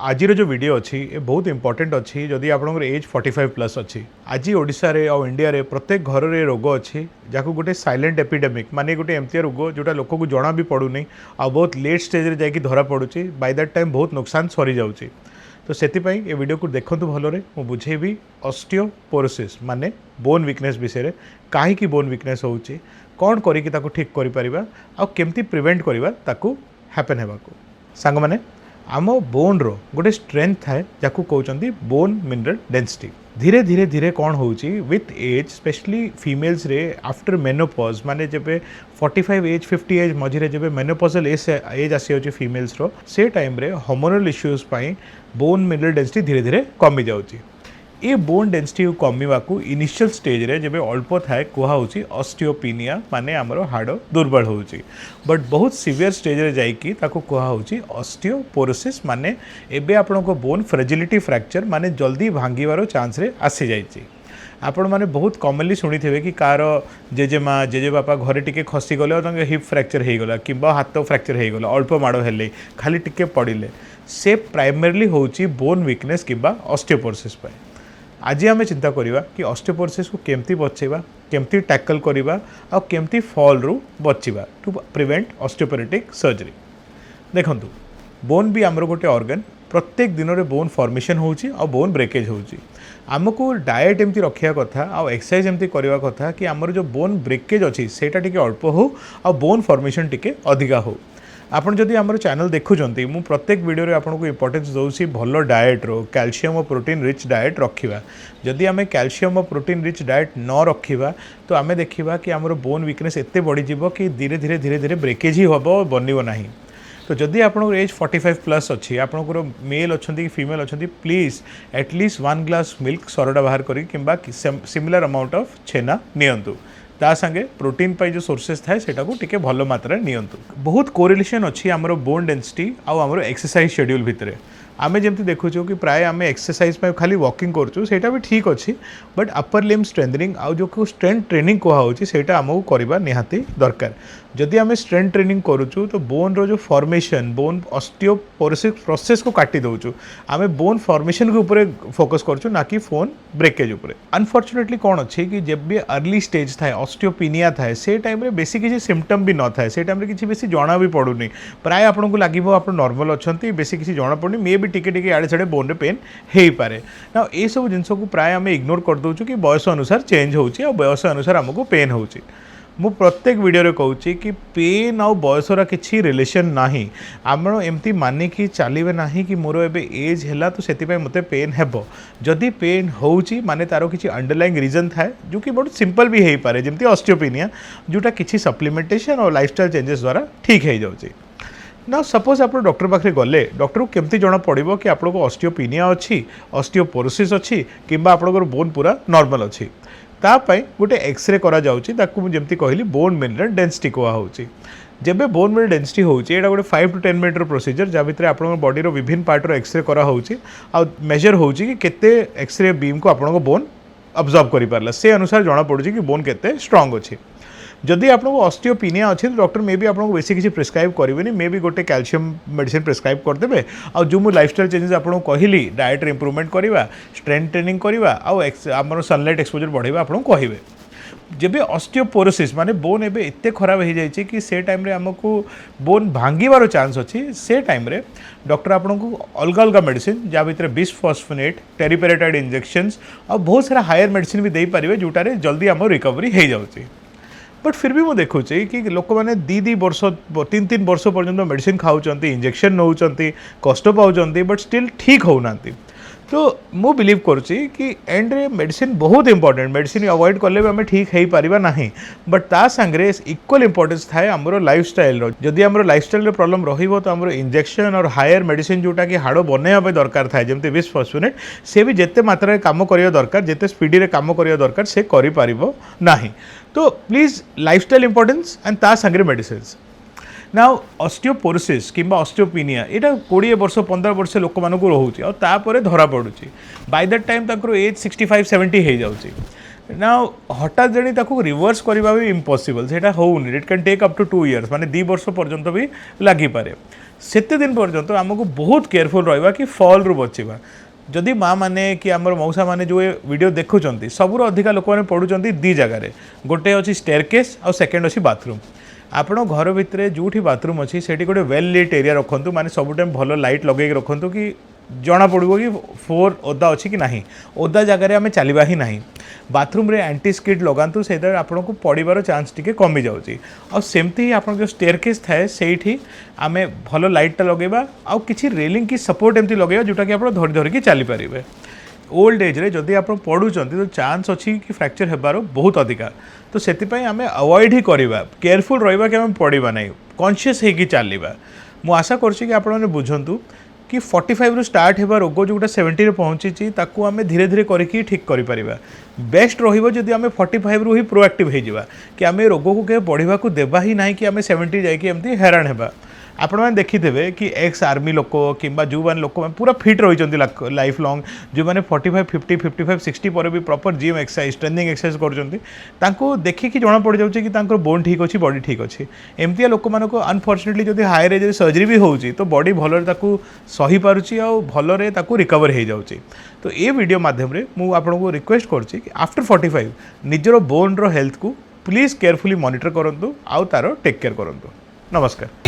आज जो वीडियो अच्छी ये बहुत इंपोर्टेंट अच्छी जदि आपंकर एज 45 प्लस अच्छी आज ओडिशा रे और इंडिया रे प्रत्येक घर रे रोग अच्छी जहाँ गोटे साइलेंट एपिडेमिक माने गोटे एमती रोग जोटा लोक को जना भी पड़ूनी आ बहुत लेट स्टेज रे जाकि धरा पड़ुची बाय दैट टाइम बहुत नुकसान सरी जाउची। तो से ये वीडियो को देखंतु भलरे मु बुझेबी ऑस्टियोपोरोसिस माने बोन वीकनेस विषय कहीं बोन वीकनेस होउची कौन करिकि ताको ठीक करि परिबा आ केमती प्रिवेंट करिबा ताको हैपन हेबाको। सांग माने आम बोन रो गोटे स्ट्रेंथ थाए जाकु कहउचंदी बोन मिनरल डेंसिटी। धीरे धीरे धीरे कौन होउची विथ एज स्पेशली फीमेल्स रे आफ्टर मेनोपॉज माने जेबे 45 एज 50 एज मझिरे जेबे मेनोपॉजल एज आसी होची फीमेल्स रो से टाइम रे हार्मोनल इश्यूज पाई बोन मिनरल डेंसिटी धीरे धीरे कमी जाउची। ये बोन डेंसिटी कमिवा को इनिशियल स्टेज रे जब अल्प थाए कहुच्छी ऑस्टियोपिनिया माने आमर हाड़ दुर्बल होउची बट बहुत सीवियर स्टेज रे जाइकी ताको कहुच्छी ऑस्टियोपोरोसिस माने एबे आपनको बोन फ्रेजिलिटी फ्रैक्चर माने जल्दी भांगिवार चांस रे आसी जाइची। आपण माने बहुत कॉमनली शुणी थे कि कार जेजेमा जेजेबापा घरे टिके खसी गले और हिप फ्रैक्चर हो गला कि हाथ फ्रैक्चर हो गला अल्प माड़ हेले खाली टिके पड़िले से प्राइमरली होउची बोन वीकनेस किंबा ऑस्टियोपोरोसिस पाए। आज आम चिंता करवा कि ऑस्टियोपोरोसिस को केमती बचेबा केमती टैकल करवा आ केमती फॉल रु बचीबा टू प्रिवेंट ऑस्टियोपोरोटिक सर्जरी। देखंतु बोन भी आमर गोटे ऑर्गन प्रत्येक दिन में बोन फॉर्मेशन होउची और बोन ब्रेकेज होउची आमको डाएट एमती रखा कथा आ एक्सरसाइज एमती करवा कथा कि आमर जो बोन ब्रेकेज अच्छी सेटा टिके अल्प हो आ बोन फॉर्मेशन टिके अधिका हो। आपन जदि आमर चैनल देखुचंती मु प्रत्येक वीडियो रे आपनको इंपोर्टेंस दउसी भलो डाएट रो कैल्शियम और प्रोटीन रिच डाएट रखिबा। जदि आमे कैल्शियम और प्रोटीन रिच डाएट न रखिबा तो आमे देखिबा कि आमर बोन वीकनेस एते बढ़ी जिवो कि धीरे धीरे ब्रेकेज ही हबो बनिबो नाही। तो जदि आपन एज 45 प्लस अच्छी आपंकर मेल अच्छा कि फीमेल अच्छा प्लीज एटलिस्ट 1 ग्लास मिल्क सरडा बाहर करी किंबा सिमिलर अमाउंट ऑफ छेना नियंतु ता संगे प्रोटीन पाई जो सोर्सेस थाए सेटा को टिके भलो मात्रा नियंतु। बहुत कोरिलेशन अच्छी आमर बोन डेंसिटी आउ आमर एक्सरसाइज शेड्यूल भितर आमे जेमती देखुछु कि प्राय आमे एक्सरसाइज पे खाली वॉकिंग करछु सेटा भी ठीक अच्छी बट अपर लिम्ब स्ट्रेंथनिंग आउ जो स्ट्रेंथ ट्रेनिंग कहुच्छी सेटा आमको करवा निहाती दरकार। जदि आमे स्ट्रेंथ ट्रेनिंग करूछु तो बोन रो जो फॉर्मेशन बोन ऑस्टियोपोरोसिस प्रोसेस को काटी दउछु आमे बोन फॉर्मेशन के ऊपर फोकस करछु ना कि फोन ब्रेकेज ऊपर। अनफॉर्चुनेटली कौन अच्छी कि जब भी अर्ली स्टेज थाए ऑस्टियोपिनिया थाए से टाइम रे बेसी किसी सिम्पटम भी न थाए से टाइम रे किसी बेसी जना भी पड़ुनी प्राय आपको लागिबो आप नॉर्मल अछंती बेसी किसी जना पड़ुनी मे भी टिके टिके आड़े छड़े बोन रे पेन हेई पारे ना ये सब जिंस को प्राय आमे इग्नोर कर दउछु कि बयस अनुसार चेंज होउची और बयस अनुसार हमको पेन होउची। मु प्रत्येक वीडियो रे कहूँ कि पेन आउ बयसर किसी रिलेशन नाही आम एमती मानिकी चलिए ना कि मोर एबे एज है तो से मते पेन हेबो जदि पेन होउची माने तारो किसी अंडरलाइंग रीजन थाए जो कि बहुत सिंपल भी हो पारे जमती ऑस्टियोपिनिया जोटा किसी सप्लीमेंटेशन और लाइफस्टाइल चेंजेस द्वारा ठीक हो जाउची। ना सपोज आप डॉक्टर पाखे गले डॉक्टर को केमती जना पड़ो कि आपको ऑस्टियोपिनिया अच्छी ऑस्टियोपोरोसिस अच्छी किंबा आपनकर बोन पूरा नॉर्मल अच्छी तापाई गोटे एक्सरे करा जाउची ताकू मु जेमती कहली बोन मिनरल डेंसिटी कहुच्छी। जेबे बोन मिनरल डेंसिटी होउची एटा गोटे 5 to 10 मिनट प्रोसीजर जहाँ भितर आपन बॉडी रो विभिन्न पार्ट रो एक्सरे करा होउची आ मेजर होउची कि केते एक्सरे बीम को आपन बोन अब्जॉर्ब करि पारला से अनुसार जना पड़ुची कि बोन केते स्ट्रांग अच्छी। जदि आपको ऑस्टियोपिनिया अच्छी तो डॉक्टर मे भी आपको बेसी किसी प्रिस्क्राइब करेंगे मे भी गोटे कैल्शियम मेडिसिन प्रिस्क्राइब करदे और जो मुझे लाइफस्टाइल चेंजेस आपको कहली डाएट इंप्रूवमेंट करवा स्ट्रेंथ ट्रेनिंग करवा आम सनलाइट एक्सपोजर बढ़ावा आपको कहे। जब ऑस्टियोपोरोसिस माने बोन एबे एते खराब हो जाए कि से टाइम रे हमको बोन भांगिबार चांस अच्छी से टाइम रे डॉक्टर आपको अलग अलग मेडिसिन जहाँ भितर बिस्फॉस्फोनेट टेरिपेरेटाइड इंजेक्शंस और बहुत सारा हायर मेडिसिन भी दे पारे जोटारे जल्दी आम रिकवरी हो जाए। बट फिर भी मुझे देखुचे कि लोक मैंने 2 वर्ष 3 वर्ष पर्यंत मेडिसिन खाऊँ इंजेक्शन नौ कष्ट पाँच बट स्टिल ठीक होना। तो मु बिलीव करुच्ची कि एंड रे मेडिसिन बहुत इंपोर्टेंट मेडिसिन अवॉइड कले भी आम ठीक हो पारिबा नाही बट ता संगे इक्वल इंपोर्टेंस थाए आमर लाइफस्टाइल जदि आमर लाइफस्टाइल प्रॉब्लम रहिबो तो आमर इंजेक्शन और हायर मेडिसिन जोटा कि हाड़ बनैया दरकार थाए जमती बिस्फॉस्फोनेट से भी जेते मात्रा काम करिया दरकार जेते स्पीडी रे काम करिया दरकार से करि पारिबो नाही। तो प्लीज लाइफस्टाइल इंपोर्टेंस एंड ता संगे मेडिसिन्स। नाउ ऑस्टियोपोरोसिस किंबा ऑस्टियोपिनिया यहाँ 20 वर्ष 15 वर्ष लोक मानक रोचे और तापर धरा पड़ुची बाय दैट टाइम तक एज 65-70 हो जाऊँगी ना हठात जणी ताको रिवर्स करवा भी इम्पॉसिबल सेटा होउनी it can take up to 2 years माने 2 वर्ष पर्यंत भी लगी पारे। सेते दिन पर्यंत आमको बहुत केयरफुल रहा कि फॉल रु बचवा जदि माँ मैंने कि आमर मौसा मैंने जो वीडियो देखुं सबुर अधिका लोक मैंने पढ़ुं दी जगार गोटे अच्छी स्टेयरकेस और सेकेंड अच्छी बाथरूम आपण घर भितर जो बाथरूम अच्छी से गोटे वेल लिट एरिया रखु माने सब टाइम भल लाइट लगे रखु कि जना पड़ो कि फोर ओदा अच्छी कि नहीं ओदा जगार आम चलवा ही ना बाथरूम रे एंटी स्किड लगातु से आपको पड़ार चांस टी कमी जाऊँगी आमती ही आप जो स्टेयरकेस थाए से आम भल लाइटा लगेगा आउ कि रेलिंग की सपोर्ट एमती लगे जोटा कि आप धरी धरिकी चलीपारे ओल्ड एज रे जदि आप पढ़ुं तो चांस अच्छी कि फ्रैक्चर होबार बहुत अधिका तो से आम अवॉइड ही करवा केयरफुल रहा कि आम पड़ा ना कॉन्शियस होगी चलवा मु आशा कर आपने बुझंतु कि 45 रु स्टार्ट होगा रोग जोटा 70 रे पहुँची ताकू आम धीरे धीरे करके ठीक करें बेस्ट रही आम 45 रु ही प्रोएक्टिव होगा कि आम रोग को के बढ़ा देवा ही ना कि आम 70 जाकि हैरान होगा आपण मैंने देखिथे कि एक्स आर्मी लोक कि जो मैंने लोक पूरा फिट रही लाइफ लॉन्ग जो मैंने 45 50 55 60 पर भी proper gym exercise training exercise कर देखिकी जना पड़ जाऊँगी कि बोन ठीक अच्छी बॉडी ठीक अच्छी एमती लोक मानक अनफर्चुनेटली जब हायर एज सर्जरी भी होती तो बॉडी भल सही पारुची आ भलरे रिकवर हो जाऊँगी तो ये वीडियो माध्यम मुझे आपको रिक्वेस्ट करुँची कि आफ्टर 45 निजर बोन रो हेल्थ को प्लीज केयरफुली मॉनिटर करूँ आउ तार टेक केयर करूँ नमस्कार।